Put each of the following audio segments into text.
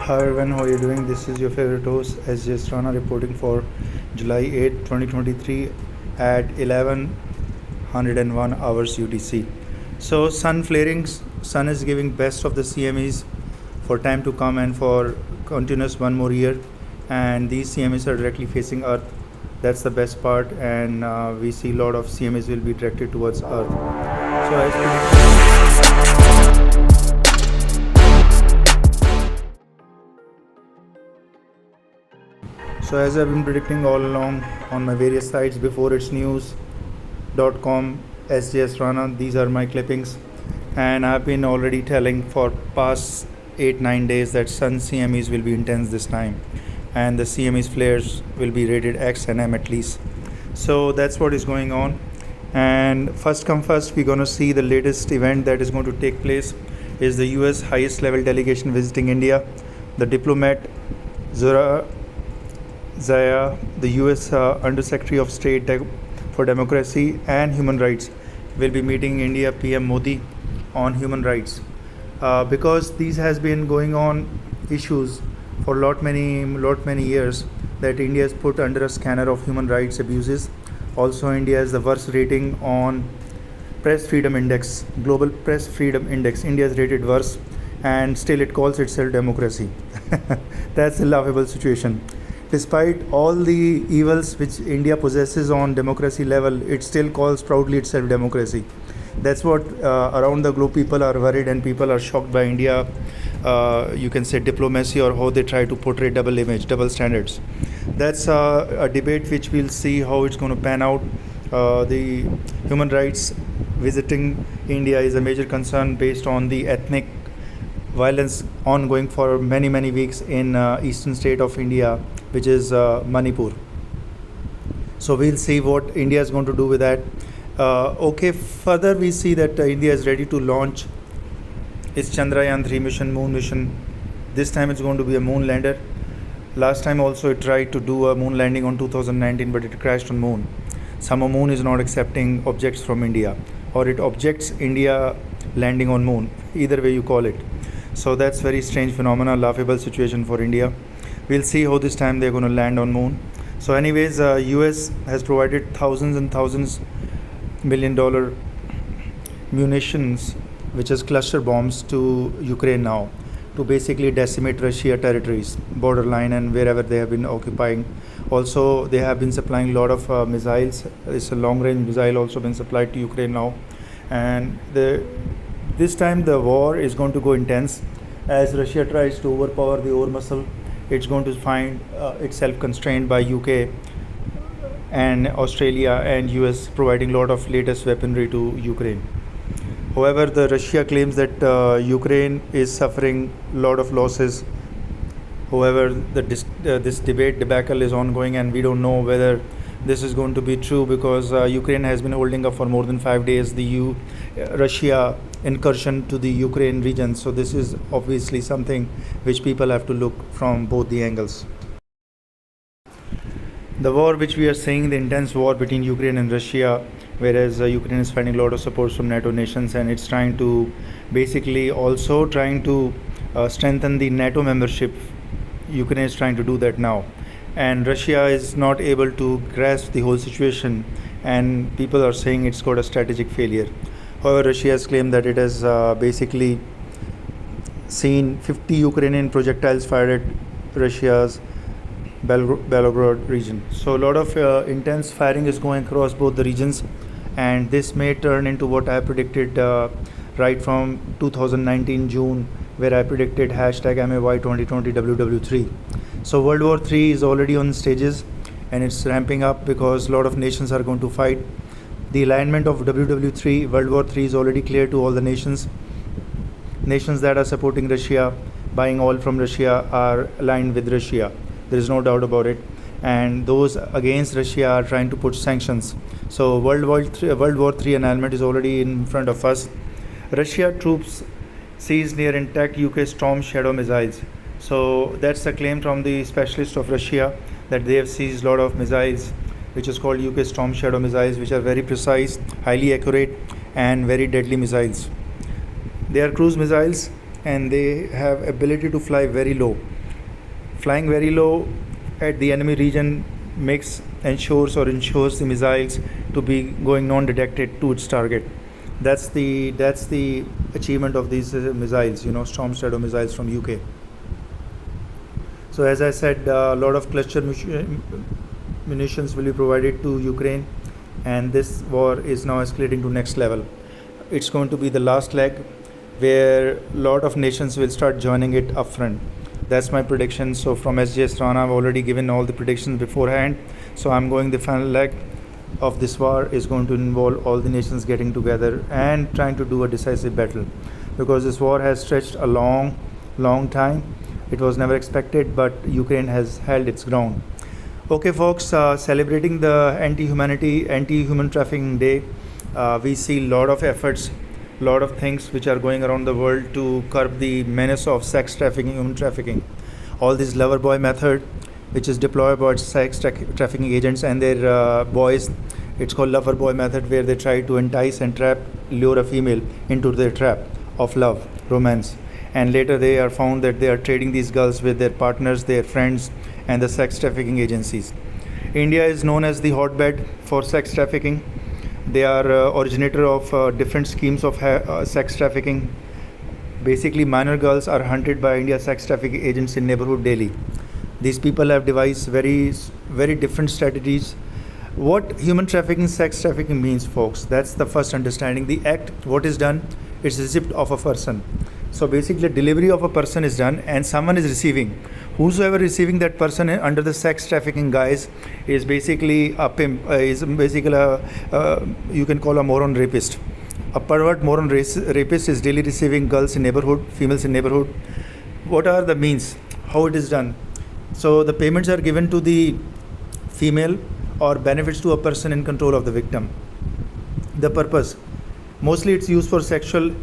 Hi everyone, how are you doing? This is your favorite host sjsrana reporting for July 8th, 2023 at 11:01 hours UTC. So sun flaring, sun is giving best of the CMEs for time to come and for continuous one more year, and these CMEs are directly facing Earth. That's the best part, and we see a lot of CMEs will be directed towards Earth. So as So as I've been predicting all along on my various sites before it's news.com, sjsrana, these are my clippings, and I've been already telling for past 8-9 days that sun CMEs will be intense this time, and the CMEs flares will be rated X and M at least. So that's what is going on. And first come first, we're going to see the latest event that is going to take place is the US highest level delegation visiting India. The diplomat Zaya, the US Undersecretary of State for Democracy and Human Rights, will be meeting India PM Modi on human rights. Because these has been going on issues for lot many years that India is put under a scanner of human rights abuses. Also, India has the worst rating on Press Freedom Index, Global Press Freedom Index. India is rated worse, and still it calls itself democracy. That's a laughable situation. Despite all the evils which India possesses on democracy level, it still calls proudly itself democracy. That's what around the globe people are worried, and people are shocked by India, you can say diplomacy, or how they try to portray double image, double standards. That's a debate which we'll see how it's going to pan out. The human rights visiting India is a major concern based on the ethnic violence ongoing for many weeks in eastern state of India, which is Manipur. So we'll see what India is going to do with that. Further we see that India is ready to launch its Chandrayaan 3 mission, moon mission. This time it's going to be a moon lander. Last time also it tried to do a moon landing on 2019, but it crashed on moon. Somehow moon is not accepting objects from India, or it objects India landing on moon. Either way you call it. So that's very strange phenomena, laughable situation for India. We'll see how this time they're going to land on moon. So anyways, US has provided thousands and thousands $1 million munitions, which is cluster bombs, to Ukraine now, to basically decimate Russia territories, borderline, and wherever they have been occupying. Also, they have been supplying a lot of missiles. It's a long-range missile also been supplied to Ukraine now. And this time the war is going to go intense as Russia tries to overpower the ore muscle. It's going to find itself constrained by UK and Australia and US providing a lot of latest weaponry to Ukraine. However, the Russia claims that Ukraine is suffering a lot of losses. However, this debate debacle is ongoing, and we don't know whether this is going to be true, because Ukraine has been holding up for more than 5 days the Russia incursion to the Ukraine region. So this is obviously something which people have to look from both the angles. The war which we are seeing, the intense war between Ukraine and Russia, whereas Ukraine is finding a lot of support from NATO nations, and it's trying to basically also trying to strengthen the NATO membership. Ukraine is trying to do that now, and Russia is not able to grasp the whole situation, and people are saying it's got a strategic failure. However, Russia has claimed that it has basically seen 50 Ukrainian projectiles fired at Russia's Belgorod region. So a lot of intense firing is going across both the regions, and this may turn into what I predicted right from 2019 June, where I predicted #MAY 2020 WW3. So World War III is already on stages, and it's ramping up because a lot of nations are going to fight. The alignment of WW3, World War III, is already clear to all the nations. Nations that are supporting Russia, buying oil from Russia, are aligned with Russia. There is no doubt about it. And those against Russia are trying to put sanctions. So World War III alignment is already in front of us. Russia troops seized near intact UK Storm Shadow missiles. So that's a claim from the specialist of Russia, that they have seized a lot of missiles, which is called UK Storm Shadow missiles, which are very precise, highly accurate, and very deadly missiles. They are cruise missiles, and they have ability to fly very low. Flying very low at the enemy region ensures the missiles to be going non-detected to its target. That's the achievement of these missiles, Storm Shadow missiles from UK. So as I said, a lot of cluster munitions will be provided to Ukraine, and this war is now escalating to next level. It's going to be the last leg where a lot of nations will start joining it upfront. That's my prediction. So from sjsrana, I've already given all the predictions beforehand. So I'm going the final leg of this war is going to involve all the nations getting together and trying to do a decisive battle, because this war has stretched a long time. It was never expected, but Ukraine has held its ground. Okay, folks, celebrating the anti-human trafficking day, we see a lot of efforts, lot of things which are going around the world to curb the menace of sex trafficking, human trafficking. All this lover boy method, which is deployed by sex trafficking agents and their boys. It's called lover boy method, where they try to entice and lure a female into their trap of love, romance, and later they are found that they are trading these girls with their partners, their friends, and the sex trafficking agencies. India is known as the hotbed for sex trafficking. They are originator of different schemes of sex trafficking. Basically, minor girls are hunted by India sex trafficking agents in neighbourhood daily. These people have devised very different strategies. What human trafficking, sex trafficking means, folks, that's the first understanding. The act, what is done, it's receipt of a person. So basically, delivery of a person is done and someone is receiving. Whosoever receiving that person under the sex trafficking guise is basically a pimp, is basically you can call a moron rapist. A pervert moron rapist is daily receiving girls in neighborhood, females in neighborhood. What are the means? How it is done? So the payments are given to the female or benefits to a person in control of the victim. The purpose, mostly it's used for sexual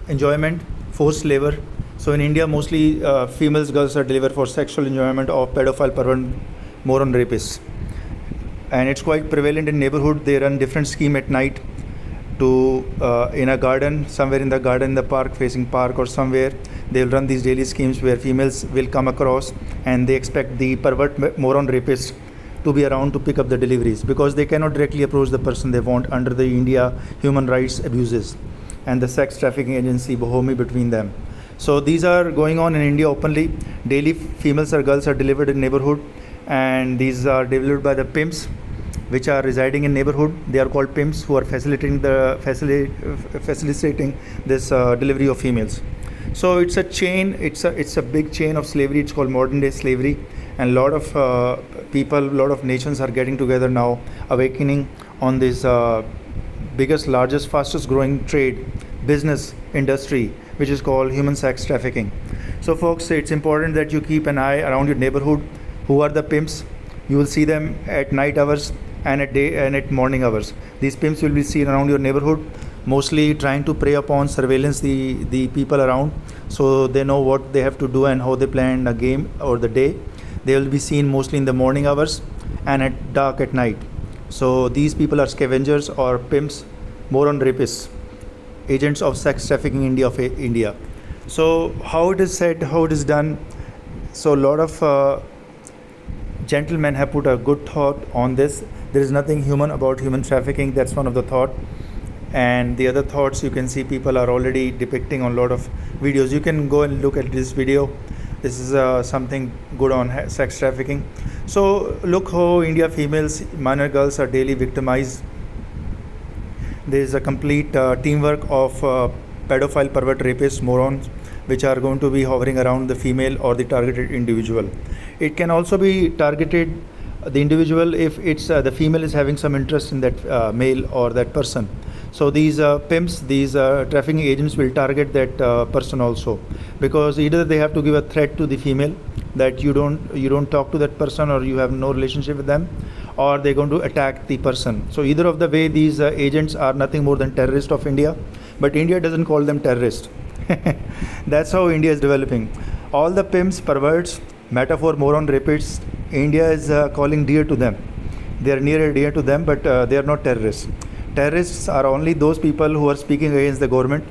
enjoyment, forced labor. So in India, mostly females, girls are delivered for sexual enjoyment of pedophile, pervert, moron rapists. And it's quite prevalent in neighborhood. They run different scheme at night to in a garden, somewhere in the garden, in the park, facing park or somewhere. They'll run these daily schemes where females will come across and they expect the pervert, moron rapist to be around to pick up the deliveries, because they cannot directly approach the person they want under the India human rights abuses and the sex trafficking agency bohemi between them. So these are going on in India openly. Daily females or girls are delivered in neighborhood, and these are delivered by the pimps which are residing in neighborhood. They are called pimps, who are facilitating this delivery of females. So it's a chain, it's a big chain of slavery. It's called modern day slavery, and a lot of people, a lot of nations are getting together now, awakening on this biggest, largest, fastest growing trade, business, industry, which is called human sex trafficking. So folks, it's important that you keep an eye around your neighborhood. Who are the pimps? You will see them at night hours and at day and at morning hours. These pimps will be seen around your neighborhood, mostly trying to prey upon, surveillance the people around, so they know what they have to do and how they plan a game or the day. They will be seen mostly in the morning hours and at dark at night. So these people are scavengers or pimps, moron rapists, agents of sex trafficking in India. So how it is said, how it is done. So a lot of gentlemen have put a good thought on this. There is nothing human about human trafficking. That's one of the thought. And the other thoughts, you can see people are already depicting on a lot of videos. You can go and look at this video. This is something good on sex trafficking. So look how India females, minor girls are daily victimized. There is a complete teamwork of pedophile, pervert, rapists, morons, which are going to be hovering around the female or the targeted individual. It can also be targeted the individual if it's the female is having some interest in that male or that person. So these pimps, these trafficking agents will target that person also, because either they have to give a threat to the female that you don't talk to that person or you have no relationship with them, or they're going to attack the person. So either of the way, these agents are nothing more than terrorists of India, but India doesn't call them terrorists. That's how India is developing. All the pimps, perverts, metaphor, moron, rapists, India is calling dear to them. They are near and dear to them, but they are not terrorists. Terrorists are only those people who are speaking against the government,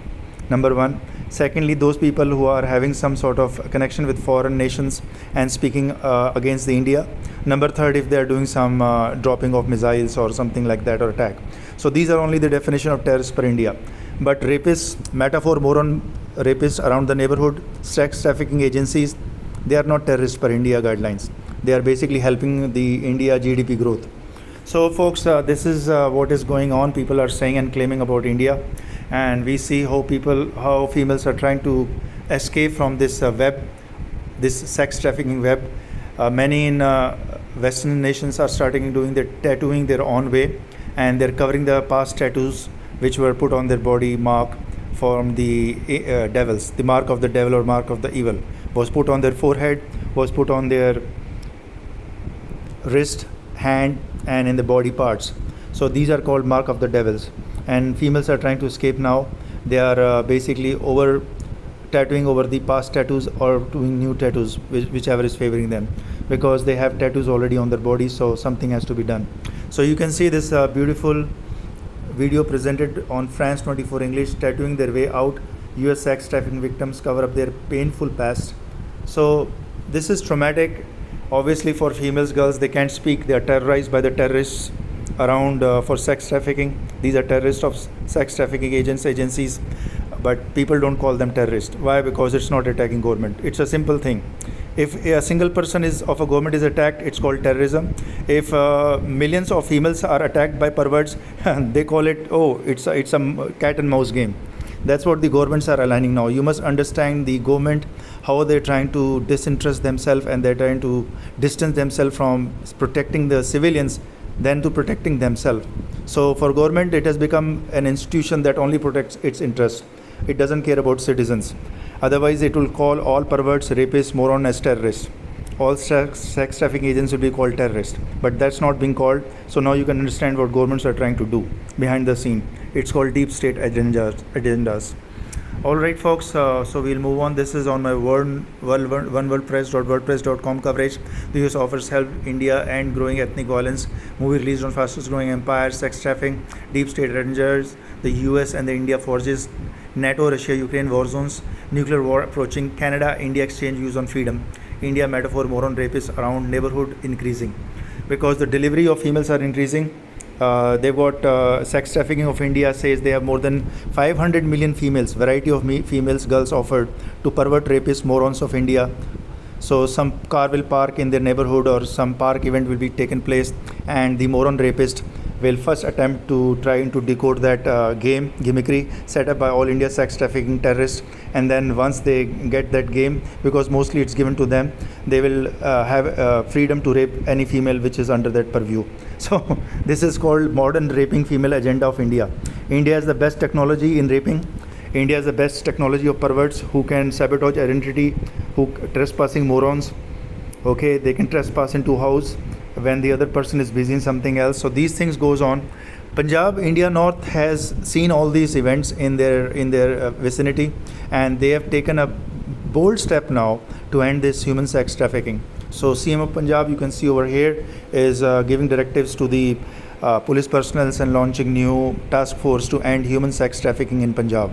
number one. Secondly, those people who are having some sort of connection with foreign nations and speaking against the India. Number third, if they are doing some dropping of missiles or something like that or attack. So these are only the definition of terrorists per India. But rapists, metaphor, moron rapists around the neighborhood, sex trafficking agencies, they are not terrorists per India guidelines. They are basically helping the India GDP growth. So folks, this is what is going on. People are saying and claiming about India, and we see how females are trying to escape from this web, this sex trafficking web. Many in Western nations are starting doing the tattooing their own way, and they're covering the past tattoos which were put on their body, mark from the devils. The mark of the devil or mark of the evil was put on their forehead, was put on their wrist, hand, and in the body parts. So these are called mark of the devils, and females are trying to escape now. They are basically over tattooing over the past tattoos or doing new tattoos, whichever is favoring them, because they have tattoos already on their body, so something has to be done. So you can see this beautiful video presented on France 24 English, tattooing their way out. US sex trafficking victims cover up their painful past. So this is traumatic. Obviously for females, girls, they can't speak. They are terrorized by the terrorists around for sex trafficking. These are terrorists of sex trafficking agencies, but people don't call them terrorists. Why? Because it's not attacking government. It's a simple thing. If a single person of a government is attacked, it's called terrorism. If millions of females are attacked by perverts, they call it, it's a cat and mouse game. That's what the governments are aligning now. You must understand the government, how they're trying to disinterest themselves, and they're trying to distance themselves from protecting the civilians than to protecting themselves. So for government, it has become an institution that only protects its interests. It doesn't care about citizens. Otherwise, it will call all perverts, rapists, morons as terrorists. All sex trafficking agents will be called terrorists. But that's not being called. So now you can understand what governments are trying to do behind the scene. It's called deep state agendas. All right, folks. So we'll move on. This is on my oneworldpress.wordpress.com coverage. The US offers help India and growing ethnic violence. Movie released on fastest growing empire, sex trafficking, deep state agendas. The US and the India forges NATO, Russia, Ukraine war zones, nuclear war approaching, Canada, India exchange views on freedom, India metaphor, moron rapists around neighborhood increasing. Because the delivery of females are increasing, they've got sex trafficking of India says they have more than 500 million females, variety of females, girls offered to pervert rapists, morons of India. So some car will park in their neighborhood or some park event will be taken place, and the moron rapist will first attempt to try to decode that game, gimmickry, set up by all India sex trafficking terrorists. And then once they get that game, because mostly it's given to them, they will have freedom to rape any female which is under that purview. So this is called modern raping female agenda of India. India has the best technology in raping. India has the best technology of perverts who can sabotage identity, who trespassing morons. Okay, they can trespass into house when the other person is busy in something else. So these things goes on. Punjab, India North has seen all these events in their vicinity, and they have taken a bold step now to end this human sex trafficking. So CM of Punjab, you can see over here, is giving directives to the police personnel and launching new task force to end human sex trafficking in Punjab.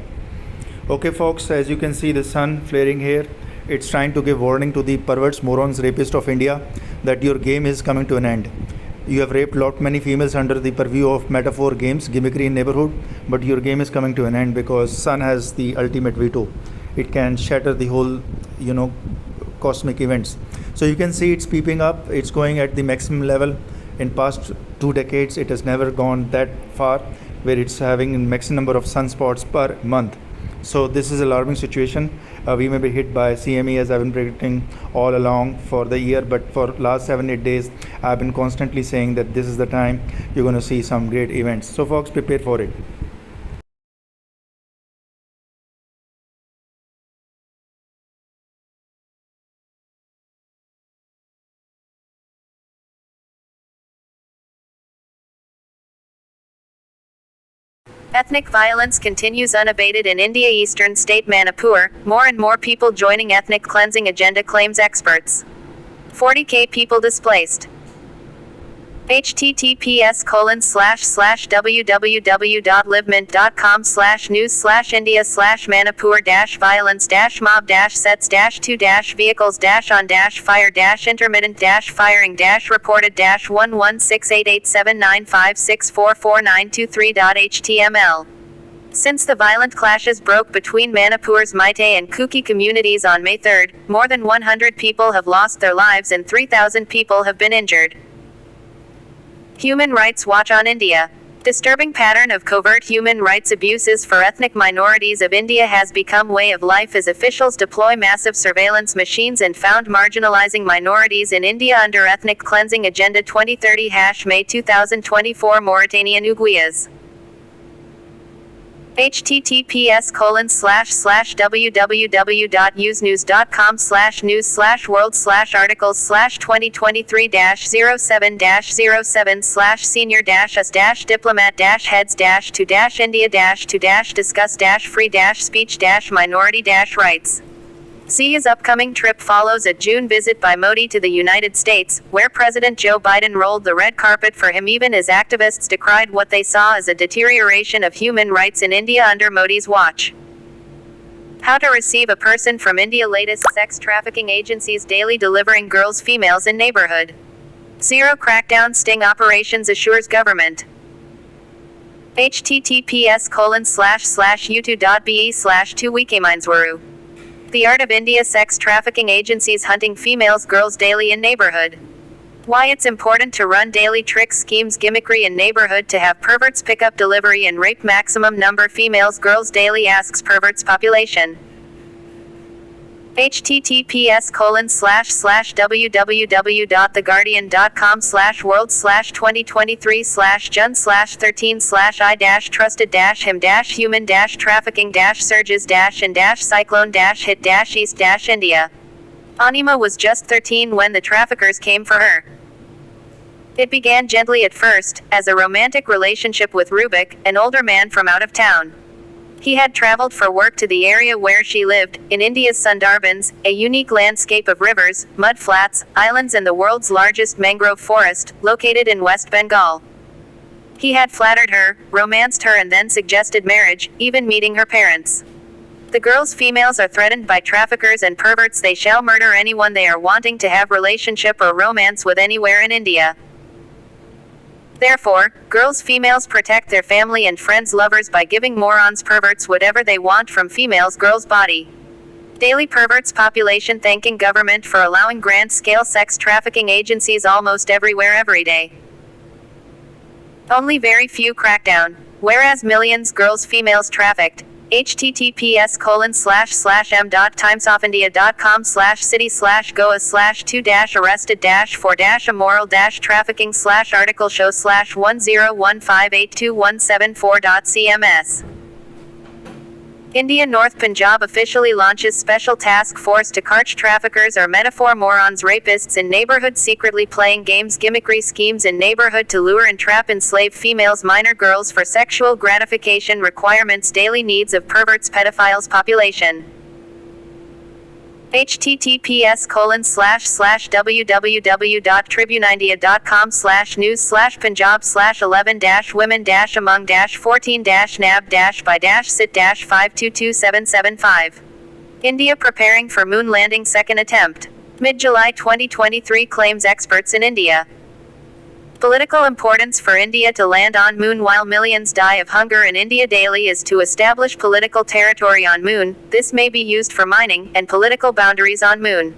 Okay folks, as you can see the sun flaring here, it's trying to give warning to the perverts, morons, rapists of India that your game is coming to an end. You have raped lot many females under the purview of metaphor games, gimmickry in neighborhood, but your game is coming to an end because sun has the ultimate veto. It can shatter the whole, cosmic events. So you can see it's peeping up. It's going at the maximum level. In past 2 decades, it has never gone that far, where it's having a maximum number of sunspots per month. So this is an alarming situation. We may be hit by CME, as I've been predicting all along for the year, but for last 7-8 days I've been constantly saying that this is the time you're going to see some great events. So folks, prepare for it. Ethnic violence continues unabated in India eastern state Manipur, more and more people joining ethnic cleansing agenda claims experts. 40k people displaced. https://www.libmint.com/news/india/manipur-violence-mob-sets-2-vehicles-on-fire-intermittent-firing-reported-1168879564492 Since the violent clashes broke between Manipur's Meitei and Kuki communities on May 3, more than 100 people have lost their lives and 3,000 people have been injured. Human Rights Watch on India. Disturbing pattern of covert human rights abuses for ethnic minorities of India has become way of life as officials deploy massive surveillance machines and found marginalizing minorities in India under Ethnic Cleansing Agenda 2030 May 2024 Mauritanian Uguayas. https://www.usenews.com/news/world/articles/2023-07-07/senior-to-discuss-free-speech-minority-rights. See his upcoming trip follows a June visit by Modi to the United States, where President Joe Biden rolled the red carpet for him even as activists decried what they saw as a deterioration of human rights in India under Modi's watch. How to receive a person from India. Latest sex trafficking agencies daily delivering girls females in neighborhood. Zero crackdown sting operations assures government. https://youtube.be/2wikimineswaru The Art of India. Sex trafficking agencies hunting females girls daily in neighborhood. Why it's important to run daily trick schemes. Gimmickry in neighborhood to have perverts pick up delivery and rape maximum number females girls daily asks perverts population. https://www.thegurdian.com/world/2023/jun/13/i-trusted-him-human-trafficking-surges-and-east-India. Anima was just 13 when the traffickers came for her. It began gently at first, as a romantic relationship with Rubik, an older man from out of town. He had traveled for work to the area where she lived, in India's Sundarbans, a unique landscape of rivers, mud flats, islands and the world's largest mangrove forest, located in West Bengal. He had flattered her, romanced her and then suggested marriage, even meeting her parents. The girls' females are threatened by traffickers and perverts. They shall murder anyone they are wanting to have relationship or romance with anywhere in India. Therefore, girls' females protect their family and friends lovers by giving morons perverts whatever they want from females' girls' body. Daily perverts population thanking government for allowing grand-scale sex trafficking agencies almost everywhere every day. Only very few crackdown, whereas millions girls females trafficked. https://m.timesoffindia.com/city/goa/2-arrested-for-dash-article-show/10158217.cms. India North Punjab officially launches special task force to catch traffickers or metaphor morons rapists in neighborhood secretly playing games. Gimmickry schemes in neighborhood to lure and trap enslaved females minor girls for sexual gratification requirements. Daily needs of perverts pedophiles population. https://www.tribuneindia.com/news/punjab/11-women-among-14-nab-by-sit-5227775. India preparing for moon landing second attempt. Mid-July 2023 claims experts in India. Political importance for India to land on moon while millions die of hunger in India daily is to establish political territory on moon. This may be used for mining and political boundaries on moon.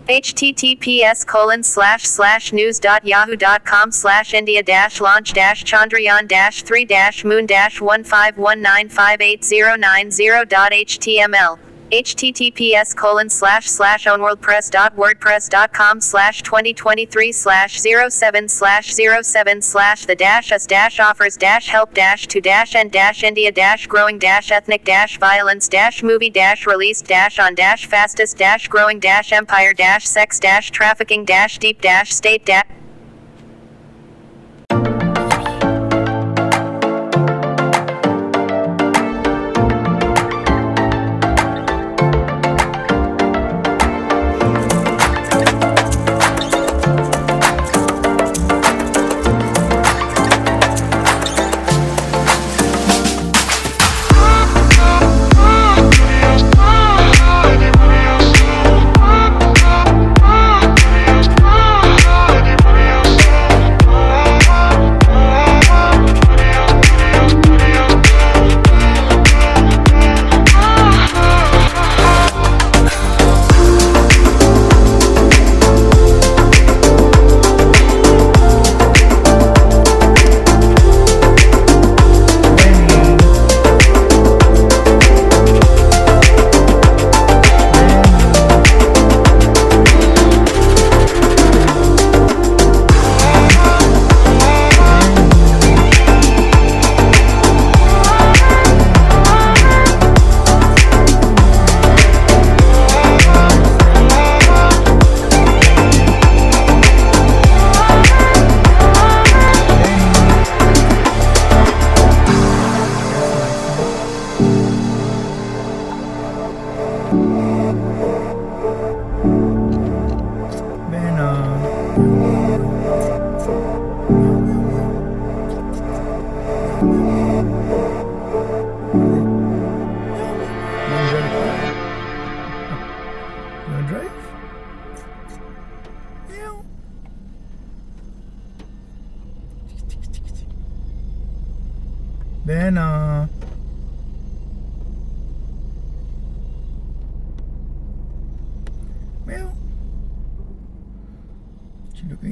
https://news.yahoo.com/india-launch-chandrayaan-3-moon-151958090.html https://on-world-press.wordpress.com/2023/07/us-offers-help-to-dash-and-india-growing-ethnic-violence-movie-release-on-fastest-growing-empire-sex-trafficking-deep-state.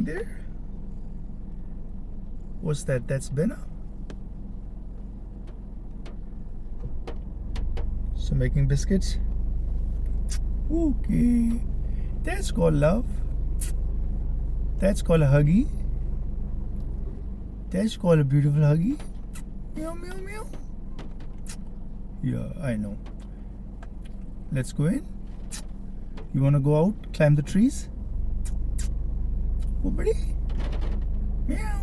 doing there? What's that? That's Benna. So making biscuits. Okay. That's called love. That's called a huggy. That's called a beautiful huggy. Meow, meow, meow. Yeah, I know. Let's go in. You want to go out, climb the trees? Oh, buddy. Meow.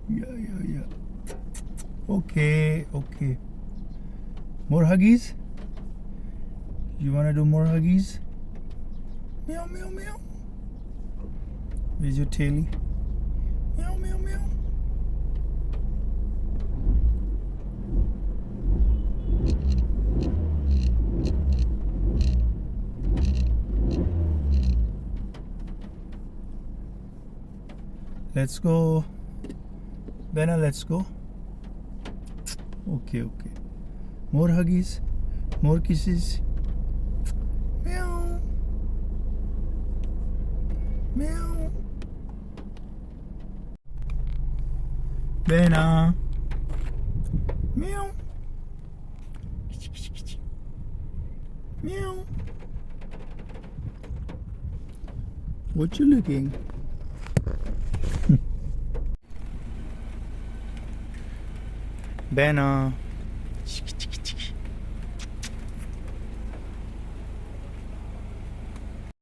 Yeah. Okay. More huggies? You want to do more huggies? Meow, meow, meow. Where's your taily? Meow, meow, meow. Let's go. Benna, let's go. Okay. More huggies. More kisses. Meow. Meow. Benna. Meow. Meow. What you looking? Benna.